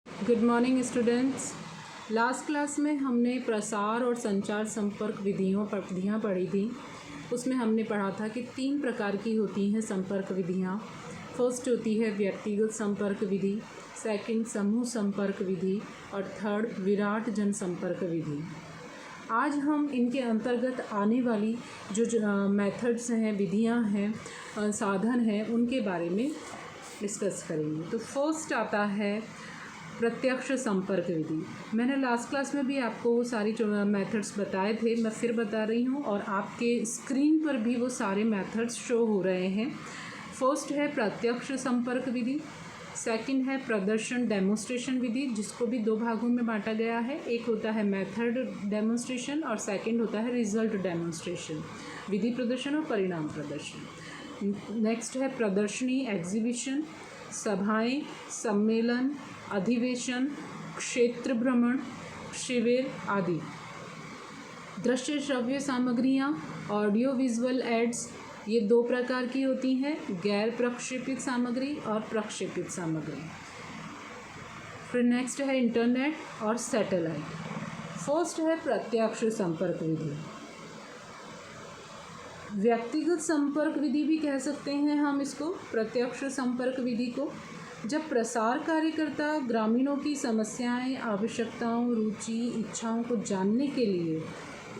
Good morning students. Last class में हमने प्रसार और संचार संपर्क विधियाँ पढ़ी थी। उसमें हमने पढ़ा था कि 3 प्रकार की होती हैं संपर्क विधियाँ। फर्स्ट होती है व्यक्तिगत संपर्क विधि, सेकंड समूह संपर्क विधि और थर्ड विराट जनसंपर्क विधि। आज हम इनके अंतर्गत आने वाली जो मेथड्स हैं, विधियाँ हैं, साधन हैं, उनके बारे में डिस्कस करेंगे। तो फर्स्ट आता है प्रत्यक्ष संपर्क विधि। मैंने लास्ट क्लास में भी आपको वो सारी जो मेथड्स बताए थे, मैं फिर बता रही हूँ और आपके स्क्रीन पर भी वो सारे मेथड्स शो हो रहे हैं। फर्स्ट है प्रत्यक्ष संपर्क विधि, सेकंड है प्रदर्शन डेमोन्स्ट्रेशन विधि, जिसको भी 2 भागों में बांटा गया है। एक होता है मेथड डेमोन्स्ट्रेशन और सेकंड होता है रिजल्ट डेमोन्स्ट्रेशन, विधि प्रदर्शन और परिणाम प्रदर्शन। नेक्स्ट है प्रदर्शनी एग्जीबिशन, सभाएं, सम्मेलन, अधिवेशन, क्षेत्र भ्रमण, शिविर आदि। दृश्य श्रव्य सामग्रियाँ, ऑडियो विजुअल एड्स, ये 2 प्रकार की होती हैं, गैर प्रक्षेपित सामग्री और प्रक्षेपित सामग्री। फिर नेक्स्ट है इंटरनेट और सैटेलाइट। फर्स्ट है प्रत्यक्ष संपर्क विधि। व्यक्तिगत संपर्क विधि भी कह सकते हैं हम इसको, प्रत्यक्ष संपर्क विधि को। जब प्रसार कार्यकर्ता ग्रामीणों की समस्याएं, आवश्यकताओं, रुचि, इच्छाओं को जानने के लिए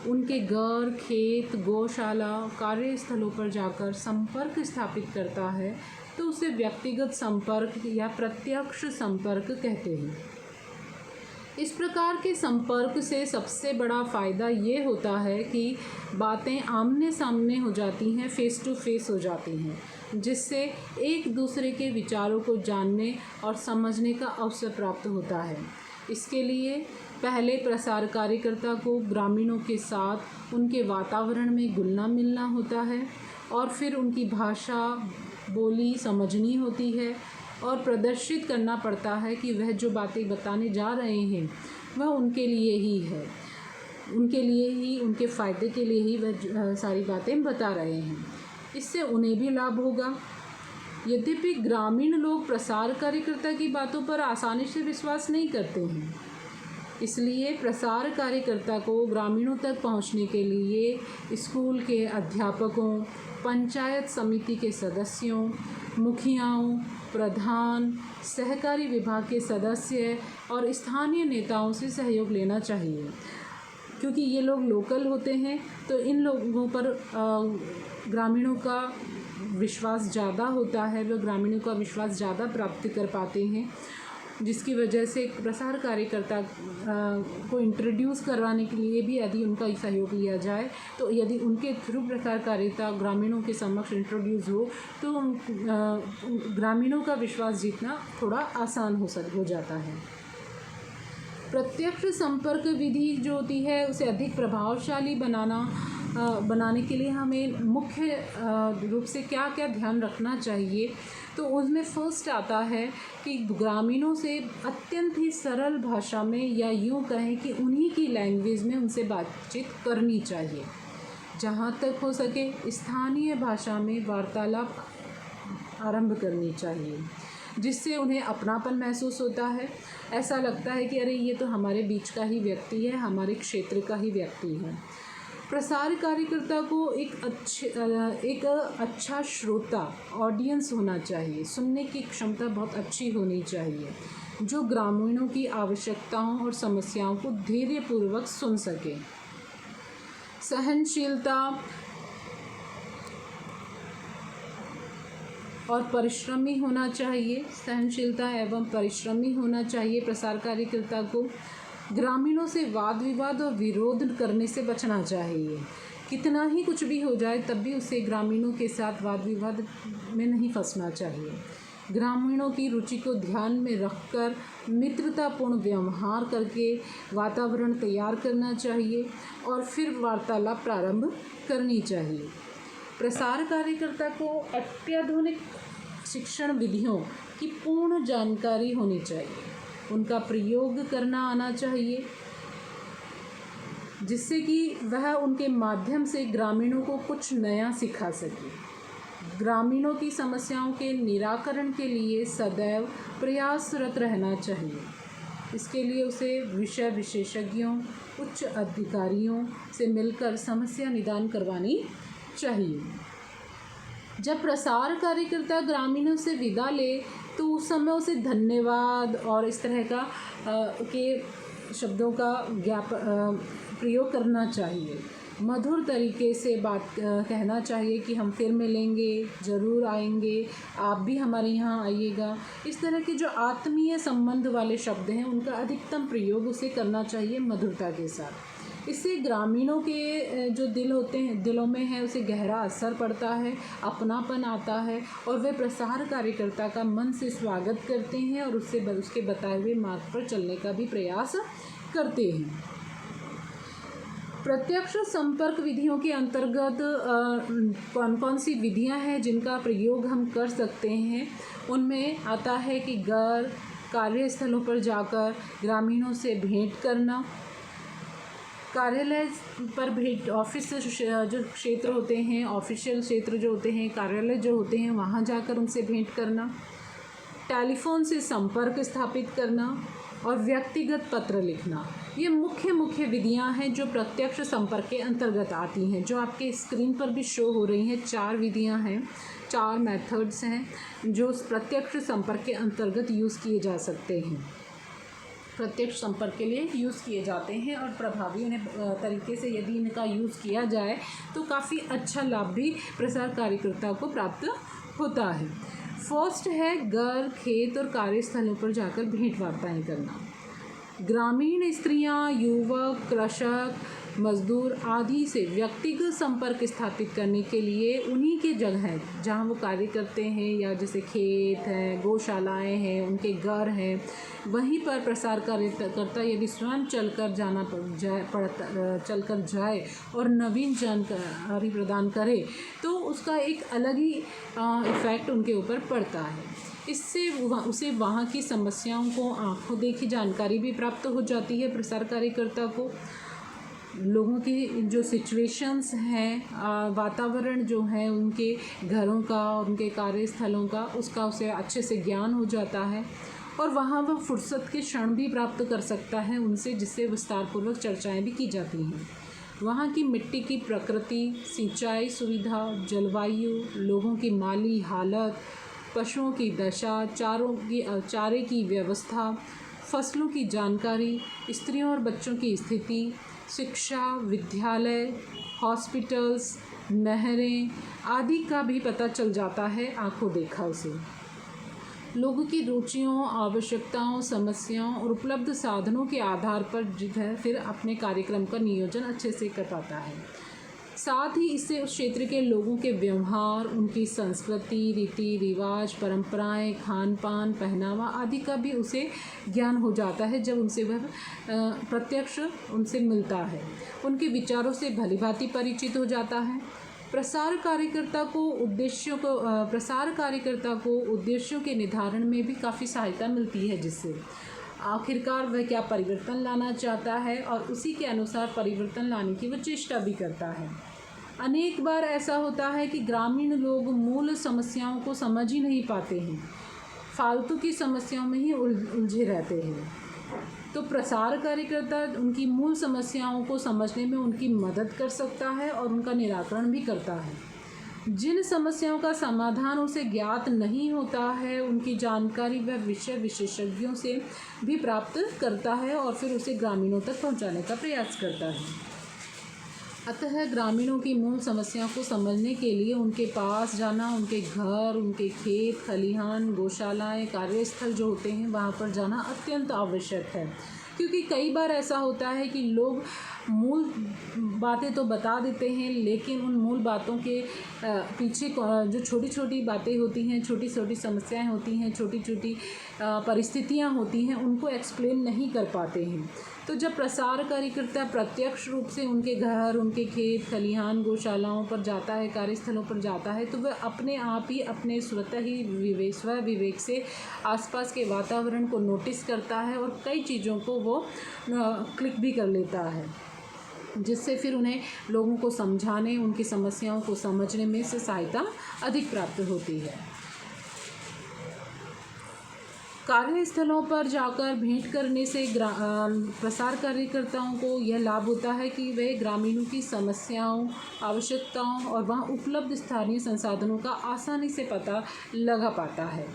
उनके घर, खेत, गौशाला, कार्यस्थलों पर जाकर संपर्क स्थापित करता है, तो उसे व्यक्तिगत संपर्क या प्रत्यक्ष संपर्क कहते हैं। इस प्रकार के संपर्क से सबसे बड़ा फ़ायदा ये होता है कि बातें आमने सामने हो जाती हैं, फेस टू फेस हो जाती हैं, जिससे एक दूसरे के विचारों को जानने और समझने का अवसर प्राप्त होता है। इसके लिए पहले प्रसार कार्यकर्ता को ग्रामीणों के साथ उनके वातावरण में घुलना मिलना होता है और फिर उनकी भाषा बोली समझनी होती है और प्रदर्शित करना पड़ता है कि वह जो बातें बताने जा रहे हैं वह उनके लिए ही है, उनके लिए ही, उनके फ़ायदे के लिए ही वह सारी बातें बता रहे हैं। इससे उन्हें भी लाभ होगा। यद्यपि ग्रामीण लोग प्रसार कार्यकर्ता की बातों पर आसानी से विश्वास नहीं करते हैं, इसलिए प्रसार कार्यकर्ता को ग्रामीणों तक पहुंचने के लिए स्कूल के अध्यापकों, पंचायत समिति के सदस्यों, मुखियाओं, प्रधान, सहकारी विभाग के सदस्य और स्थानीय नेताओं से सहयोग लेना चाहिए, क्योंकि ये लोग लोकल होते हैं। तो इन लोगों पर ग्रामीणों का विश्वास ज़्यादा होता है, वह ग्रामीणों का विश्वास ज़्यादा प्राप्त कर पाते हैं, जिसकी वजह से प्रसार कार्यकर्ता को इंट्रोड्यूस करवाने के लिए भी यदि उनका सहयोग लिया जाए, तो यदि उनके थ्रू प्रसार कार्यकर्ता ग्रामीणों के समक्ष इंट्रोड्यूस हो तो ग्रामीणों का विश्वास जीतना थोड़ा आसान हो जाता है। प्रत्यक्ष संपर्क विधि जो होती है उसे अधिक प्रभावशाली बनाने के लिए हमें मुख्य रूप से क्या क्या ध्यान रखना चाहिए, तो उसमें फर्स्ट आता है कि ग्रामीणों से अत्यंत ही सरल भाषा में, या यूँ कहें कि उन्हीं की लैंग्वेज में उनसे बातचीत करनी चाहिए। जहाँ तक हो सके स्थानीय भाषा में वार्तालाप आरंभ करनी चाहिए, जिससे उन्हें अपनापन महसूस होता है। ऐसा लगता है कि अरे ये तो हमारे बीच का ही व्यक्ति है, हमारे क्षेत्र का ही व्यक्ति है। प्रसार कार्यकर्ता को एक अच्छा श्रोता, ऑडियंस होना चाहिए, सुनने की क्षमता बहुत अच्छी होनी चाहिए, जो ग्रामीणों की आवश्यकताओं और समस्याओं को धैर्यपूर्वक सुन सके। सहनशीलता और परिश्रमी होना चाहिए, सहनशीलता एवं परिश्रमी होना चाहिए प्रसार कार्यकर्ता को। ग्रामीणों से वाद विवाद और विरोध करने से बचना चाहिए। कितना ही कुछ भी हो जाए तब भी उसे ग्रामीणों के साथ वाद विवाद में नहीं फंसना चाहिए। ग्रामीणों की रुचि को ध्यान में रखकर मित्रतापूर्ण व्यवहार करके वातावरण तैयार करना चाहिए और फिर वार्तालाप प्रारंभ करनी चाहिए। प्रसार कार्यकर्ता को अत्याधुनिक शिक्षण विधियों की पूर्ण जानकारी होनी चाहिए, उनका प्रयोग करना आना चाहिए, जिससे कि वह उनके माध्यम से ग्रामीणों को कुछ नया सिखा सके। ग्रामीणों की समस्याओं के निराकरण के लिए सदैव प्रयासरत रहना चाहिए। इसके लिए उसे विषय विशेषज्ञों, उच्च अधिकारियों से मिलकर समस्या निदान करवानी चाहिए। जब प्रसार कार्यकर्ता ग्रामीणों से विदा ले तो उस समय उसे धन्यवाद और इस तरह का के शब्दों का प्रयोग करना चाहिए। मधुर तरीके से बात कहना चाहिए कि हम फिर मिलेंगे, ज़रूर आएंगे, आप भी हमारे यहाँ आइएगा। इस तरह के जो आत्मीय संबंध वाले शब्द हैं उनका अधिकतम प्रयोग उसे करना चाहिए मधुरता के साथ। इससे ग्रामीणों के जो दिलों में है उसे गहरा असर पड़ता है, अपनापन आता है और वे प्रसार कार्यकर्ता का मन से स्वागत करते हैं और उसके बताए हुए मार्ग पर चलने का भी प्रयास करते हैं। प्रत्यक्ष संपर्क विधियों के अंतर्गत कौन कौन सी विधियां हैं जिनका प्रयोग हम कर सकते हैं, उनमें आता है कि कार्यस्थलों पर जाकर ग्रामीणों से भेंट करना, कार्यालय पर भेंट, ऑफिस जो क्षेत्र होते हैं, ऑफिशियल क्षेत्र जो होते हैं, कार्यालय जो होते हैं, वहाँ जाकर उनसे भेंट करना, टेलीफोन से संपर्क स्थापित करना और व्यक्तिगत पत्र लिखना। ये मुख्य विधियां हैं जो प्रत्यक्ष संपर्क के अंतर्गत आती हैं, जो आपके स्क्रीन पर भी शो हो रही हैं। 4 विधियां हैं, 4 मेथड्स हैं जो प्रत्यक्ष संपर्क के अंतर्गत यूज़ किए जा सकते हैं, प्रत्यक्ष संपर्क के लिए यूज़ किए जाते हैं और प्रभावी तरीके से यदि इनका यूज़ किया जाए तो काफ़ी अच्छा लाभ भी प्रसार कार्यकर्ता को प्राप्त होता है। फर्स्ट है खेत और कार्यस्थलों पर जाकर भेंट वार्ताएँ करना। ग्रामीण स्त्रियां, युवक, कृषक, मजदूर आदि से व्यक्तिगत संपर्क स्थापित करने के लिए उन्हीं के जगह जहां वो कार्य करते हैं या जैसे खेत हैं, गौशालाएं हैं, उनके घर हैं, वहीं पर प्रसार कार्यकर्ता यदि स्वयं चलकर जाए और नवीन जानकारी प्रदान करे तो उसका एक अलग ही इफ़ेक्ट उनके ऊपर पड़ता है। इससे उसे वहाँ की समस्याओं को आंखों देखी जानकारी भी प्राप्त हो जाती है। प्रसार कार्यकर्ता को लोगों की जो सिचुएशंस हैं, वातावरण जो है उनके घरों का और उनके कार्यस्थलों का, उसका उसे अच्छे से ज्ञान हो जाता है और वहाँ वह फुर्सत के क्षण भी प्राप्त कर सकता है उनसे, जिससे विस्तारपूर्वक चर्चाएं भी की जाती हैं। वहाँ की मिट्टी की प्रकृति, सिंचाई सुविधा, जलवायु, लोगों की माली हालत, पशुओं की दशा, चारे की व्यवस्था, फसलों की जानकारी, स्त्रियों और बच्चों की स्थिति, शिक्षा, विद्यालय, हॉस्पिटल्स, नहरें आदि का भी पता चल जाता है आंखों देखा उसे। लोगों की रुचियों, आवश्यकताओं, समस्याओं और उपलब्ध साधनों के आधार पर जो है फिर अपने कार्यक्रम का नियोजन अच्छे से कर पाता है। साथ ही इससे उस क्षेत्र के लोगों के व्यवहार, उनकी संस्कृति, रीति रिवाज, परंपराएं, खान पान, पहनावा आदि का भी उसे ज्ञान हो जाता है जब उनसे वह प्रत्यक्ष उनसे मिलता है। उनके विचारों से भलीभांति परिचित हो जाता है। प्रसार कार्यकर्ता को उद्देश्यों के निर्धारण में भी काफ़ी सहायता मिलती है, जिससे आखिरकार वह क्या परिवर्तन लाना चाहता है और उसी के अनुसार परिवर्तन लाने की वह चेष्टा भी करता है। अनेक बार ऐसा होता है कि ग्रामीण लोग मूल समस्याओं को समझ ही नहीं पाते हैं, फालतू की समस्याओं में ही उलझे रहते हैं। तो प्रसार कार्यकर्ता उनकी मूल समस्याओं को समझने में उनकी मदद कर सकता है और उनका निराकरण भी करता है। जिन समस्याओं का समाधान उसे ज्ञात नहीं होता है, उनकी जानकारी वह विषय विशेषज्ञों से भी प्राप्त करता है और फिर उसे ग्रामीणों तक पहुंचाने का प्रयास करता है। अतः ग्रामीणों की मूल समस्याओं को समझने के लिए उनके पास जाना, उनके घर, उनके खेत खलिहान, गौशालाएं, कार्यस्थल जो होते हैं वहाँ पर जाना अत्यंत आवश्यक है। क्योंकि कई बार ऐसा होता है कि लोग मूल बातें तो बता देते हैं, लेकिन उन मूल बातों के पीछे जो छोटी छोटी बातें होती हैं, छोटी छोटी समस्याएं होती हैं, छोटी छोटी परिस्थितियां होती हैं, उनको एक्सप्लेन नहीं कर पाते हैं। तो जब प्रसार कार्यकर्ता प्रत्यक्ष रूप से उनके घर, उनके खेत खलिहान, गौशालाओं पर जाता है, कार्यस्थलों पर जाता है, तो वह अपने आप ही अपने स्वतः ही स्व विवेक से आसपास के वातावरण को नोटिस करता है और कई चीज़ों को वो क्लिक भी कर लेता है, जिससे फिर उन्हें लोगों को समझाने, उनकी समस्याओं को समझने में से सहायता अधिक प्राप्त होती है। कार्यस्थलों पर जाकर भेंट करने से प्रसार कार्यकर्ताओं को यह लाभ होता है कि वे ग्रामीणों की समस्याओं, आवश्यकताओं और वहाँ उपलब्ध स्थानीय संसाधनों का आसानी से पता लगा पाता है।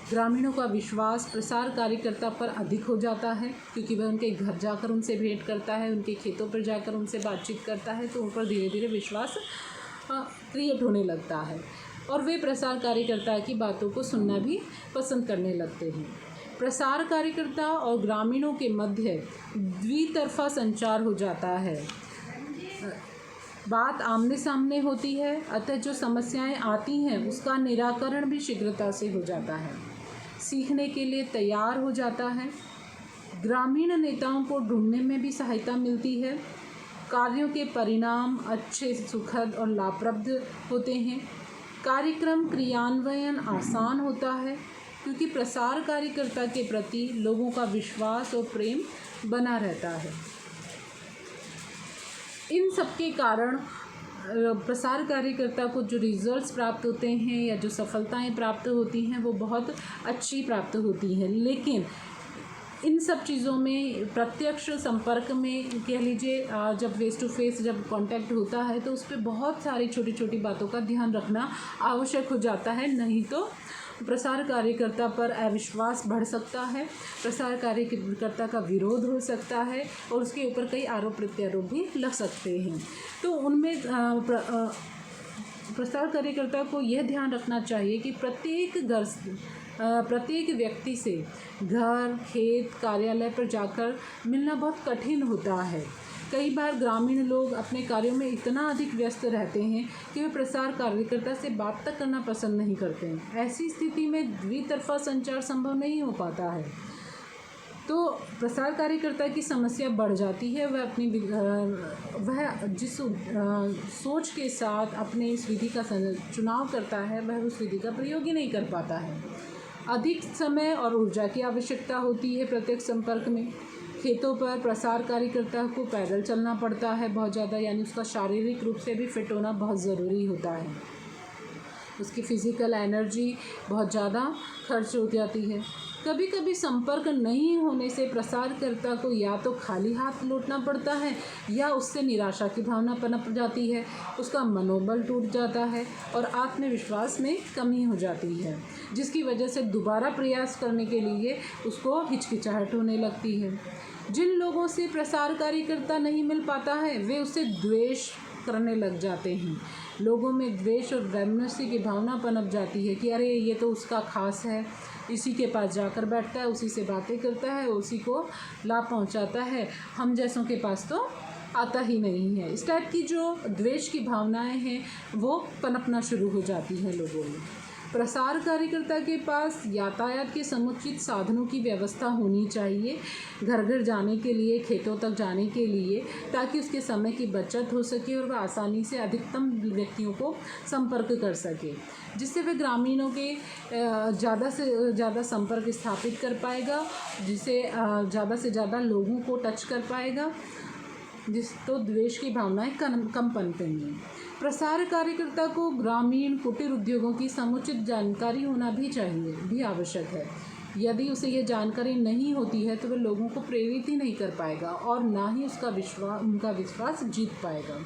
ग्रामीणों का विश्वास प्रसार कार्यकर्ता पर अधिक हो जाता है, क्योंकि वह उनके घर जाकर उनसे भेंट करता है, उनके खेतों पर जाकर उनसे बातचीत करता है, तो उन पर धीरे धीरे विश्वास क्रिएट होने लगता है और वे प्रसार कार्यकर्ता की बातों को सुनना भी पसंद करने लगते हैं। प्रसार कार्यकर्ता और ग्रामीणों के मध्य द्वितरफा संचार हो जाता है। बात आमने सामने होती है, अतः जो समस्याएं आती हैं उसका निराकरण भी शीघ्रता से हो जाता है। सीखने के लिए तैयार हो जाता है। ग्रामीण नेताओं को ढूंढने में भी सहायता मिलती है। कार्यों के परिणाम अच्छे, सुखद और लाभप्रद होते हैं। कार्यक्रम क्रियान्वयन आसान होता है, क्योंकि प्रसार कार्यकर्ता के प्रति लोगों का विश्वास और प्रेम बना रहता है। इन सब के कारण प्रसार कार्यकर्ता को जो रिजल्ट्स प्राप्त होते हैं या जो सफलताएं प्राप्त होती हैं वो बहुत अच्छी प्राप्त होती हैं। लेकिन इन सब चीज़ों में प्रत्यक्ष संपर्क में कह लीजिए, जब फेस टू फेस जब कांटेक्ट होता है तो उस पर बहुत सारी छोटी छोटी बातों का ध्यान रखना आवश्यक हो जाता है, नहीं तो प्रसार कार्यकर्ता पर अविश्वास बढ़ सकता है, प्रसार कार्यकर्ता का विरोध हो सकता है और उसके ऊपर कई आरोप प्रत्यारोप भी लग सकते हैं। तो उनमें प्रसार कार्यकर्ता को यह ध्यान रखना चाहिए कि प्रत्येक व्यक्ति से घर, खेत, कार्यालय पर जाकर मिलना बहुत कठिन होता है। कई बार ग्रामीण लोग अपने कार्यों में इतना अधिक व्यस्त रहते हैं कि वे प्रसार कार्यकर्ता से बात तक करना पसंद नहीं करते हैं। ऐसी स्थिति में द्वितरफा संचार संभव नहीं हो पाता है, तो प्रसार कार्यकर्ता की समस्या बढ़ जाती है। वह जिस सोच के साथ अपने इस विधि का चुनाव करता है वह उस विधि का प्रयोग ही नहीं कर पाता है। अधिक समय और ऊर्जा की आवश्यकता होती है प्रत्यक्ष संपर्क में। खेतों पर प्रसार कार्यकर्ता को पैदल चलना पड़ता है बहुत ज़्यादा, यानी उसका शारीरिक रूप से भी फिट होना बहुत ज़रूरी होता है। उसकी फ़िज़िकल एनर्जी बहुत ज़्यादा खर्च हो जाती है। कभी कभी संपर्क नहीं होने से प्रसारकर्ता को या तो खाली हाथ लौटना पड़ता है या उससे निराशा की भावना पनप जाती है, उसका मनोबल टूट जाता है और आत्मविश्वास में कमी हो जाती है, जिसकी वजह से दोबारा प्रयास करने के लिए उसको हिचकिचाहट होने लगती है। जिन लोगों से प्रसार कार्यकर्ता नहीं मिल पाता है वे उससे द्वेष करने लग जाते हैं। लोगों में द्वेष और वैमनस्य की भावना पनप जाती है कि अरे ये तो उसका खास है, इसी के पास जाकर बैठता है, उसी से बातें करता है, उसी को लाभ पहुंचाता है, हम जैसों के पास तो आता ही नहीं है। इस टाइप की जो द्वेष की भावनाएं हैं वो पनपना शुरू हो जाती हैं लोगों में। प्रसार कार्यकर्ता के पास यातायात के समुचित साधनों की व्यवस्था होनी चाहिए, घर घर जाने के लिए, खेतों तक जाने के लिए, ताकि उसके समय की बचत हो सके और वह आसानी से अधिकतम व्यक्तियों को संपर्क कर सके, जिससे वह ग्रामीणों के ज़्यादा से ज़्यादा संपर्क स्थापित कर पाएगा, जिससे ज़्यादा से ज़्यादा लोगों को टच कर पाएगा, तो द्वेष की भावनाएं कम पनपेंगी। प्रसार कार्यकर्ता को ग्रामीण कुटीर उद्योगों की समुचित जानकारी होना भी आवश्यक है। यदि उसे यह जानकारी नहीं होती है तो वह लोगों को प्रेरित ही नहीं कर पाएगा और ना ही उनका विश्वास जीत पाएगा।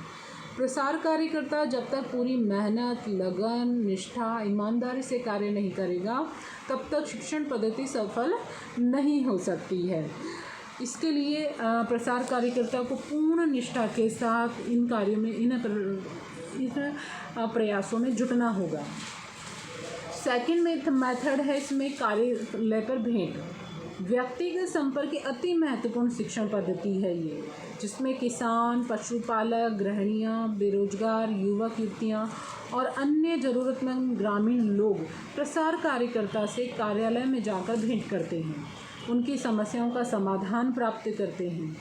प्रसार कार्यकर्ता जब तक पूरी मेहनत, लगन, निष्ठा, ईमानदारी से कार्य नहीं करेगा तब तक शिक्षण पद्धति सफल नहीं हो सकती है। इसके लिए प्रसार कार्यकर्ता को पूर्ण निष्ठा के साथ इन कार्यों में इन प्रयासों में जुटना होगा। सेकंड मेथड है इसमें कार्यालय पर भेंट। व्यक्तिगत संपर्क की अति महत्वपूर्ण शिक्षण पद्धति है ये, जिसमें किसान, पशुपालक, गृहिणियाँ, बेरोजगार युवक युवतियाँ और अन्य ज़रूरतमंद ग्रामीण लोग प्रसार कार्यकर्ता से कार्यालय में जाकर भेंट करते हैं, उनकी समस्याओं का समाधान प्राप्त करते हैं।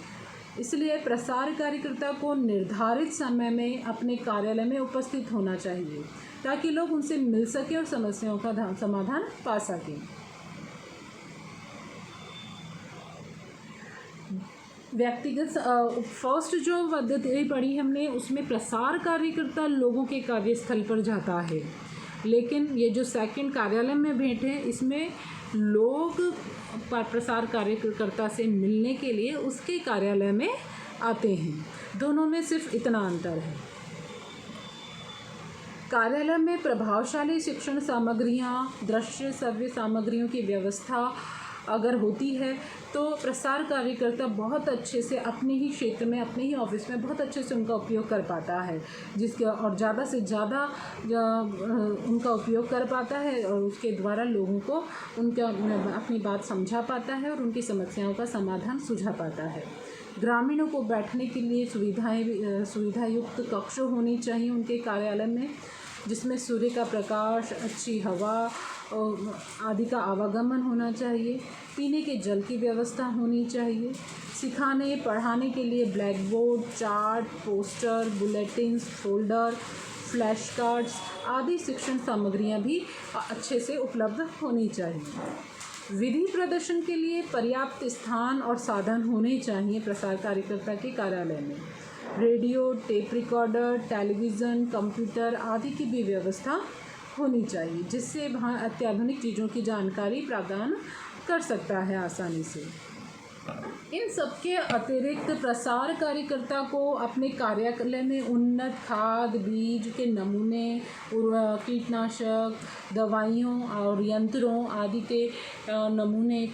इसलिए प्रसार कार्यकर्ता को निर्धारित समय में अपने कार्यालय में उपस्थित होना चाहिए ताकि लोग उनसे मिल सकें और समस्याओं का समाधान पा सकें। व्यक्तिगत फर्स्ट जो पद्धति पढ़ी हमने उसमें प्रसार कार्यकर्ता लोगों के कार्यस्थल पर जाता है, लेकिन ये जो सेकंड कार्यालय में भेंट है इसमें लोग प्रसार कार्यकर्ता से मिलने के लिए उसके कार्यालय में आते हैं। दोनों में सिर्फ इतना अंतर है। कार्यालय में प्रभावशाली शिक्षण सामग्रियाँ, दृश्य श्रव्य सामग्रियों की व्यवस्था अगर होती है तो प्रसार कार्यकर्ता बहुत अच्छे से अपने ही क्षेत्र में, अपने ही ऑफिस में बहुत अच्छे से उनका उपयोग कर पाता है, जिसके और ज़्यादा से ज़्यादा उनका उपयोग कर पाता है और उसके द्वारा लोगों को उनका अपनी बात समझा पाता है और उनकी समस्याओं का समाधान सुझा पाता है। ग्रामीणों को बैठने के लिए सुविधायुक्त कक्ष होनी चाहिए उनके कार्यालय में, जिसमें सूर्य का प्रकाश, अच्छी हवा आदि का आवागमन होना चाहिए। पीने के जल की व्यवस्था होनी चाहिए। सिखाने पढ़ाने के लिए black board, chart, poster, bulletins, folder, flash cards आदि शिक्षण सामग्रियां भी अच्छे से उपलब्ध होनी चाहिए। विधि प्रदर्शन के लिए पर्याप्त स्थान और साधन होने चाहिए प्रसार कार्यकर्ता के कार्यालय में। Radio, tape recorder, television, computer आदि की भी व्यवस्था होनी चाहिए, जिससे वहाँ अत्याधुनिक चीज़ों की जानकारी प्रदान कर सकता है आसानी से। इन सबके अतिरिक्त प्रसार कार्यकर्ता को अपने कार्यालय में उन्नत खाद, बीज के नमूने, कीटनाशक, दवाइयों और यंत्रों आदि के नमूने,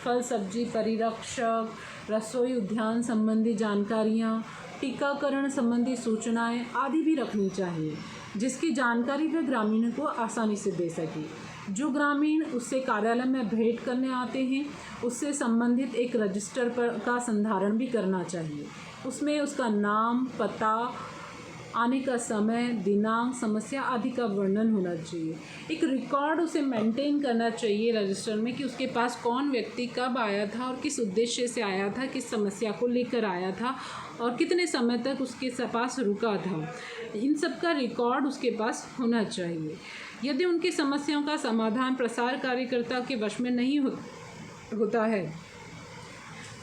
फल सब्जी परिरक्षक, रसोई उद्यान संबंधी जानकारियाँ, टीकाकरण संबंधी सूचनाएं आदि भी रखनी चाहिए, जिसकी जानकारी वह ग्रामीणों को आसानी से दे सके। जो ग्रामीण उससे कार्यालय में भेंट करने आते हैं उससे संबंधित एक रजिस्टर पर का संधारण भी करना चाहिए। उसमें उसका नाम, पता, आने का समय, दिनांक, समस्या आदि का वर्णन होना चाहिए। एक रिकॉर्ड उसे मेंटेन करना चाहिए रजिस्टर में कि उसके पास कौन व्यक्ति कब आया था और किस उद्देश्य से आया था, किस समस्या को लेकर आया था और कितने समय तक उसके पास रुका था। इन सब का रिकॉर्ड उसके पास होना चाहिए। यदि उनकी समस्याओं का समाधान प्रसार कार्यकर्ता के वश में नहीं होता है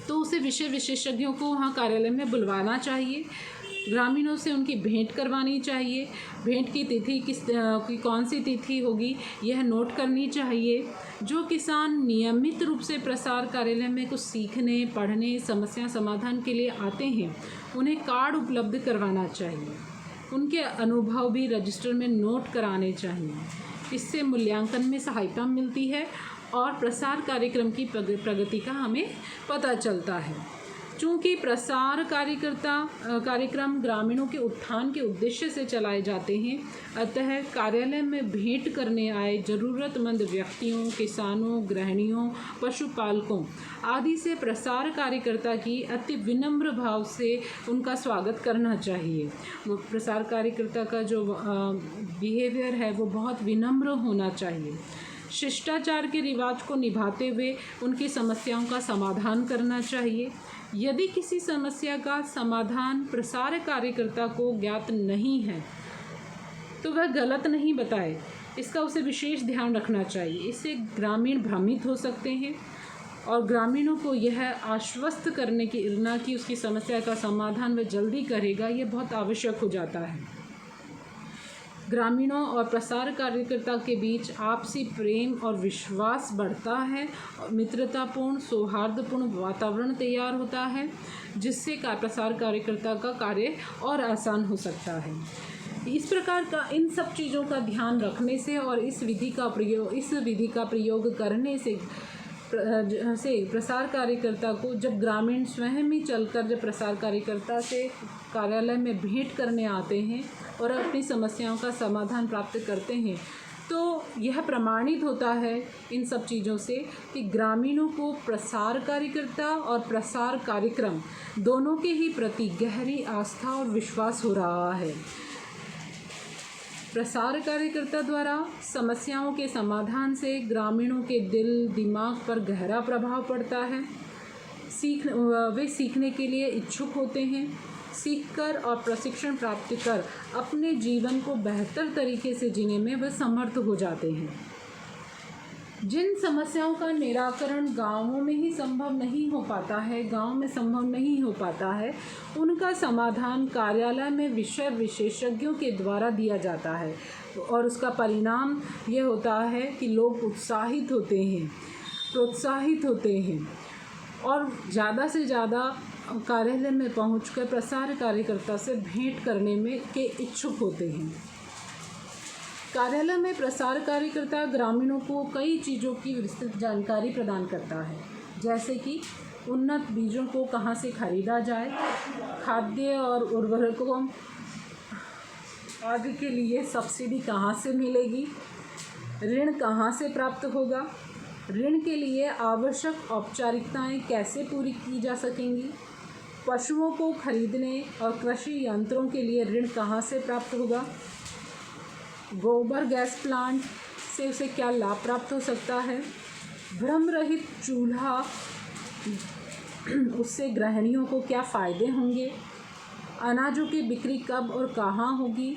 तो उसे विषय विशेषज्ञों को वहाँ कार्यालय में बुलवाना चाहिए। ग्रामीणों से उनकी भेंट करवानी चाहिए। भेंट की तिथि की कौन सी तिथि होगी यह नोट करनी चाहिए। जो किसान नियमित रूप से प्रसार कार्यालय में कुछ सीखने, पढ़ने, समस्या समाधान के लिए आते हैं उन्हें कार्ड उपलब्ध करवाना चाहिए। उनके अनुभव भी रजिस्टर में नोट कराने चाहिए। इससे मूल्यांकन में सहायता मिलती है और प्रसार कार्यक्रम की प्रगति का हमें पता चलता है। चूँकि प्रसार कार्यक्रम ग्रामीणों के उत्थान के उद्देश्य से चलाए जाते हैं, अतः कार्यालय में भेंट करने आए ज़रूरतमंद व्यक्तियों, किसानों, गृहिणियों, पशुपालकों आदि से प्रसार कार्यकर्ता की अति विनम्र भाव से उनका स्वागत करना चाहिए। प्रसार कार्यकर्ता का जो बिहेवियर है वो बहुत विनम्र होना चाहिए। शिष्टाचार के रिवाज को निभाते हुए उनकी समस्याओं का समाधान करना चाहिए। यदि किसी समस्या का समाधान प्रसार कार्यकर्ता को ज्ञात नहीं है तो वह गलत नहीं बताए, इसका उसे विशेष ध्यान रखना चाहिए। इससे ग्रामीण भ्रमित हो सकते हैं और ग्रामीणों को यह आश्वस्त करने की उसकी समस्या का समाधान वह जल्दी करेगा, ये बहुत आवश्यक हो जाता है। ग्रामीणों और प्रसार कार्यकर्ता के बीच आपसी प्रेम और विश्वास बढ़ता है और मित्रतापूर्ण, सौहार्दपूर्ण वातावरण तैयार होता है, जिससे प्रसार कार्यकर्ता का कार्य और आसान हो सकता है। इस प्रकार का इन सब चीज़ों का ध्यान रखने से और इस विधि का प्रयोग करने से प्रसार कार्यकर्ता को जब ग्रामीण स्वयं ही चलकर जब प्रसार कार्यकर्ता से कार्यालय में भेंट करने आते हैं और अपनी समस्याओं का समाधान प्राप्त करते हैं तो यह प्रमाणित होता है इन सब चीज़ों से कि ग्रामीणों को प्रसार कार्यकर्ता और प्रसार कार्यक्रम दोनों के ही प्रति गहरी आस्था और विश्वास हो रहा है। प्रसार कार्यकर्ता द्वारा समस्याओं के समाधान से ग्रामीणों के दिल दिमाग पर गहरा प्रभाव पड़ता है। वे सीखने के लिए इच्छुक होते हैं। सीखकर और प्रशिक्षण प्राप्त कर अपने जीवन को बेहतर तरीके से जीने में वे समर्थ हो जाते हैं। जिन समस्याओं का निराकरण गांवों में ही संभव नहीं हो पाता है, गांव में संभव नहीं हो पाता है, उनका समाधान कार्यालय में विषय विशेषज्ञों के द्वारा दिया जाता है और उसका परिणाम यह होता है कि लोग उत्साहित होते हैं। प्रोत्साहित होते हैं और ज़्यादा से ज़्यादा कार्यालय में पहुंचकर प्रसार कार्यकर्ता से भेंट करने में के इच्छुक होते हैं। कार्यालय में प्रसार कार्यकर्ता ग्रामीणों को कई चीज़ों की विस्तृत जानकारी प्रदान करता है, जैसे कि उन्नत बीजों को कहाँ से खरीदा जाए, खाद्य और उर्वरकों आदि के लिए सब्सिडी कहाँ से मिलेगी, ऋण कहाँ से प्राप्त होगा, ऋण के लिए आवश्यक औपचारिकताएं कैसे पूरी की जा सकेंगी, पशुओं को खरीदने और कृषि यंत्रों के लिए ऋण कहाँ से प्राप्त होगा, गोबर गैस प्लांट से उसे क्या लाभ प्राप्त हो सकता है, भ्रम रहित चूल्हा उससे गृहिणियों को क्या फ़ायदे होंगे, अनाजों की बिक्री कब और कहाँ होगी।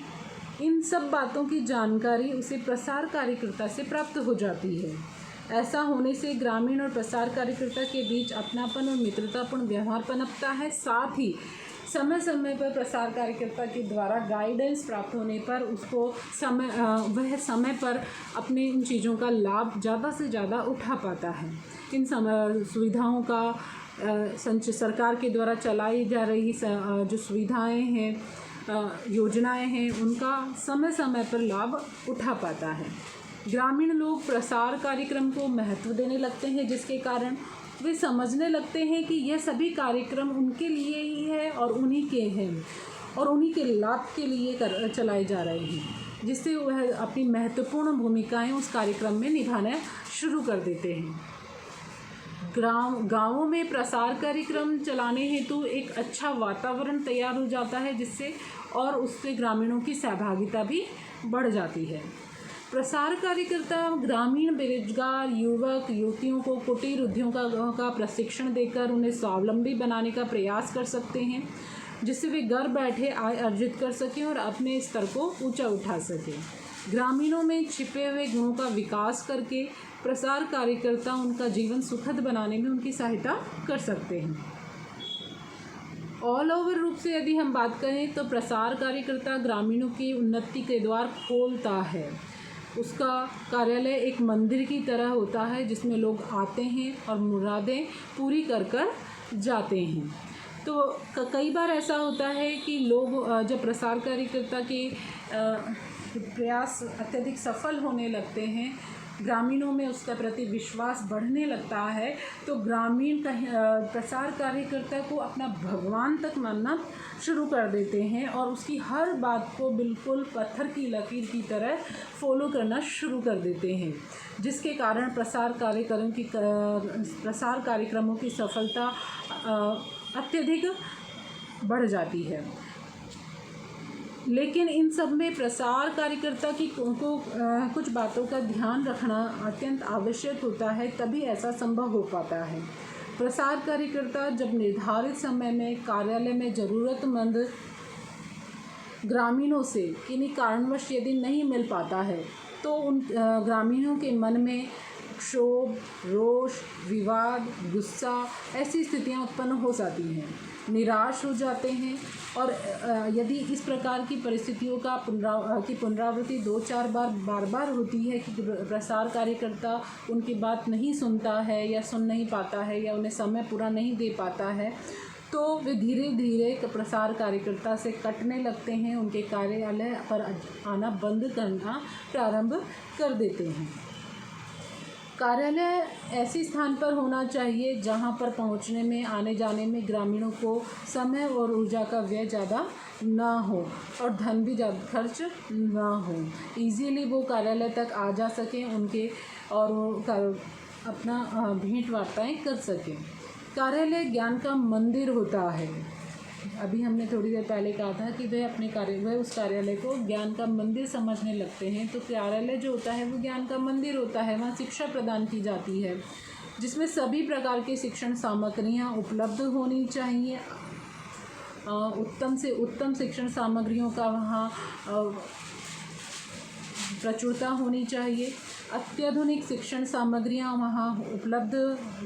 इन सब बातों की जानकारी उसे प्रसार कार्यकर्ता से प्राप्त हो जाती है। ऐसा होने से ग्रामीण और प्रसार कार्यकर्ता के बीच अपनापन और मित्रतापूर्ण व्यवहार पनपता है। साथ ही समय समय पर प्रसार कार्यकर्ता के द्वारा गाइडेंस प्राप्त होने पर उसको वह समय पर अपने इन चीज़ों का लाभ ज़्यादा से ज़्यादा उठा पाता है। इन सुविधाओं का सरकार के द्वारा चलाई जा रही जो सुविधाएं हैं, योजनाएं हैं, उनका समय समय पर लाभ उठा पाता है। ग्रामीण लोग प्रसार कार्यक्रम को महत्व देने लगते हैं, जिसके कारण वे समझने लगते हैं कि यह सभी कार्यक्रम उनके लिए ही है और उन्हीं के हैं और उन्हीं के लाभ के लिए चलाए जा रहे हैं, जिससे वह अपनी महत्वपूर्ण भूमिकाएं उस कार्यक्रम में निभाना शुरू कर देते हैं। गाँवों में प्रसार कार्यक्रम चलाने हेतु एक अच्छा वातावरण तैयार हो जाता है, जिससे और उससे ग्रामीणों की सहभागिता भी बढ़ जाती है। प्रसार कार्यकर्ता ग्रामीण बेरोजगार युवक युवतियों को कुटीर उद्योगों का प्रशिक्षण देकर उन्हें स्वावलंबी बनाने का प्रयास कर सकते हैं, जिससे वे घर बैठे आय अर्जित कर सकें और अपने स्तर को ऊंचा उठा सकें। ग्रामीणों में छिपे हुए गुणों का विकास करके प्रसार कार्यकर्ता उनका जीवन सुखद बनाने में उनकी सहायता कर सकते हैं। ऑल ओवर रूप से यदि हम बात करें तो प्रसार कार्यकर्ता ग्रामीणों की उन्नति के द्वार खोलता है। उसका कार्यालय एक मंदिर की तरह होता है, जिसमें लोग आते हैं और मुरादें पूरी कर कर जाते हैं। तो कई बार ऐसा होता है कि लोग जब प्रसार कार्यकर्ता के प्रयास अत्यधिक सफल होने लगते हैं, ग्रामीणों में उसका प्रति विश्वास बढ़ने लगता है, तो ग्रामीण प्रसार कार्यकर्ता को अपना भगवान तक मानना शुरू कर देते हैं और उसकी हर बात को बिल्कुल पत्थर की लकीर की तरह फॉलो करना शुरू कर देते हैं, जिसके कारण प्रसार कार्यक्रमों की सफलता अत्यधिक बढ़ जाती है। लेकिन इन सब में प्रसार कार्यकर्ता की कुछ बातों का ध्यान रखना अत्यंत आवश्यक होता है, तभी ऐसा संभव हो पाता है। प्रसार कार्यकर्ता जब निर्धारित समय में कार्यालय में ज़रूरतमंद ग्रामीणों से किन्हीं कारणवश यदि नहीं मिल पाता है, तो उन ग्रामीणों के मन में क्षोभ, रोष, विवाद, गुस्सा ऐसी स्थितियां उत्पन्न हो जाती हैं, निराश हो जाते हैं। और यदि इस प्रकार की परिस्थितियों की पुनरावृत्ति 2-4 बार बार होती है कि प्रसार कार्यकर्ता उनकी बात नहीं सुनता है या सुन नहीं पाता है या उन्हें समय पूरा नहीं दे पाता है, तो वे धीरे धीरे प्रसार कार्यकर्ता से कटने लगते हैं, उनके कार्यालय पर आना बंद करना प्रारंभ कर देते हैं। कार्यालय ऐसी स्थान पर होना चाहिए जहां पर पहुंचने में, आने जाने में ग्रामीणों को समय और ऊर्जा का व्यय ज़्यादा ना हो और धन भी ज़्यादा खर्च ना हो। इजीली वो कार्यालय तक आ जा सकें उनके और अपना भेंट वार्ताएँ कर सकें। कार्यालय ज्ञान का मंदिर होता है। अभी हमने थोड़ी देर पहले कहा था कि वह उस कार्यालय को ज्ञान का मंदिर समझने लगते हैं। तो कार्यालय जो होता है वो ज्ञान का मंदिर होता है। वहाँ शिक्षा प्रदान की जाती है, जिसमें सभी प्रकार की शिक्षण सामग्रियाँ उपलब्ध होनी चाहिए। उत्तम से उत्तम शिक्षण सामग्रियों का वहाँ प्रचुरता होनी चाहिए। अत्याधुनिक शिक्षण सामग्रियाँ वहाँ उपलब्ध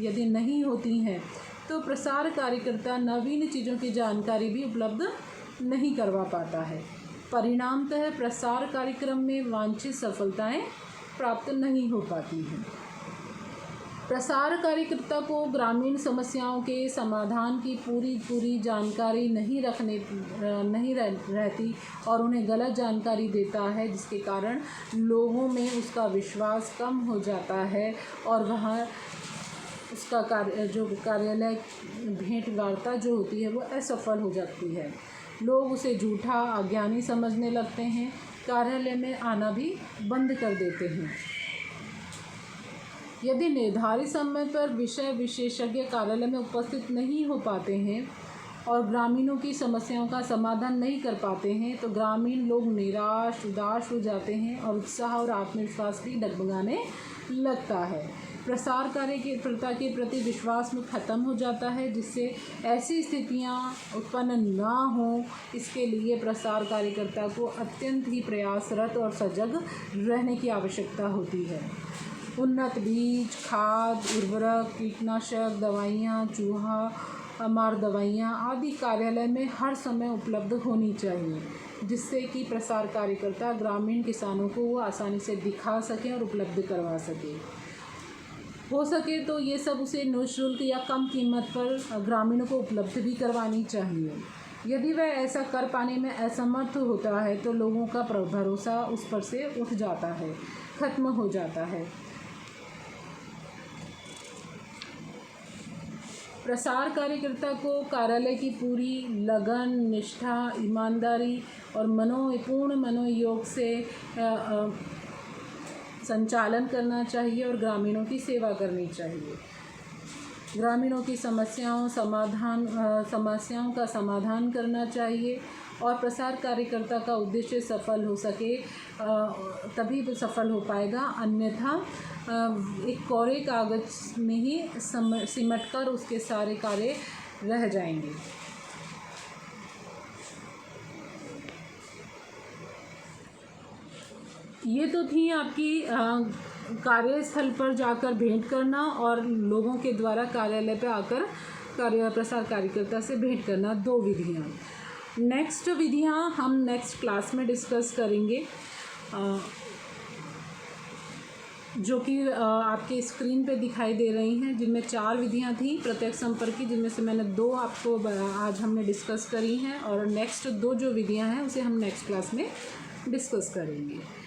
यदि नहीं होती हैं तो प्रसार कार्यकर्ता नवीन चीज़ों की जानकारी भी उपलब्ध नहीं करवा पाता है। परिणामतः प्रसार कार्यक्रम में वांछित सफलताएं प्राप्त नहीं हो पाती हैं। प्रसार कार्यकर्ता को ग्रामीण समस्याओं के समाधान की पूरी जानकारी नहीं रहती और उन्हें गलत जानकारी देता है, जिसके कारण लोगों में उसका विश्वास कम हो जाता है और वह उसका कार्यालय भेंट वार्ता जो होती है वो असफल हो जाती है। लोग उसे झूठा अज्ञानी समझने लगते हैं, कार्यालय में आना भी बंद कर देते हैं। यदि निर्धारित समय पर विषय विशेषज्ञ कार्यालय में उपस्थित नहीं हो पाते हैं और ग्रामीणों की समस्याओं का समाधान नहीं कर पाते हैं तो ग्रामीण लोग निराश उदास हो जाते हैं और उत्साह और आत्मविश्वास भी डगमगाने लगता है। प्रसार कार्यकर्ता के प्रति विश्वास में ख़त्म हो जाता है, जिससे ऐसी स्थितियां उत्पन्न ना हो, इसके लिए प्रसार कार्यकर्ता को अत्यंत ही प्रयासरत और सजग रहने की आवश्यकता होती है। उन्नत बीज, खाद, उर्वरक, कीटनाशक दवाइयाँ, चूहा मार दवाइयाँ आदि कार्यालय में हर समय उपलब्ध होनी चाहिए, जिससे कि प्रसार कार्यकर्ता ग्रामीण किसानों को वो आसानी से दिखा सकें और उपलब्ध करवा सके। हो सके तो ये सब उसे निःशुल्क या कम कीमत पर ग्रामीणों को उपलब्ध भी करवानी चाहिए। यदि वह ऐसा कर पाने में असमर्थ होता है तो लोगों का भरोसा उस पर से उठ जाता है, खत्म हो जाता है। प्रसार कार्यकर्ता को कार्यालय की पूरी लगन, निष्ठा, ईमानदारी और पूर्ण मनोयोग से संचालन करना चाहिए और ग्रामीणों की सेवा करनी चाहिए। ग्रामीणों की समस्याओं का समाधान करना चाहिए और प्रसार कार्यकर्ता का उद्देश्य सफल हो सके तभी तो सफल हो पाएगा, अन्यथा एक कोरे कागज़ में ही सिमटकर उसके सारे कार्य रह जाएंगे। ये तो थी आपकी कार्यस्थल पर जाकर भेंट करना और लोगों के द्वारा कार्यालय पर आकर प्रसार कार्यकर्ता से भेंट करना, 2 विधियाँ। नेक्स्ट विधियाँ हम नेक्स्ट क्लास में डिस्कस करेंगे, जो कि आपके स्क्रीन पे दिखाई दे रही हैं, जिनमें 4 विधियाँ थी प्रत्यक्ष संपर्क की, जिनमें से मैंने 2 आपको आज हमने डिस्कस करी हैं और नेक्स्ट 2 जो विधियाँ हैं उसे हम नेक्स्ट क्लास में डिस्कस करेंगे।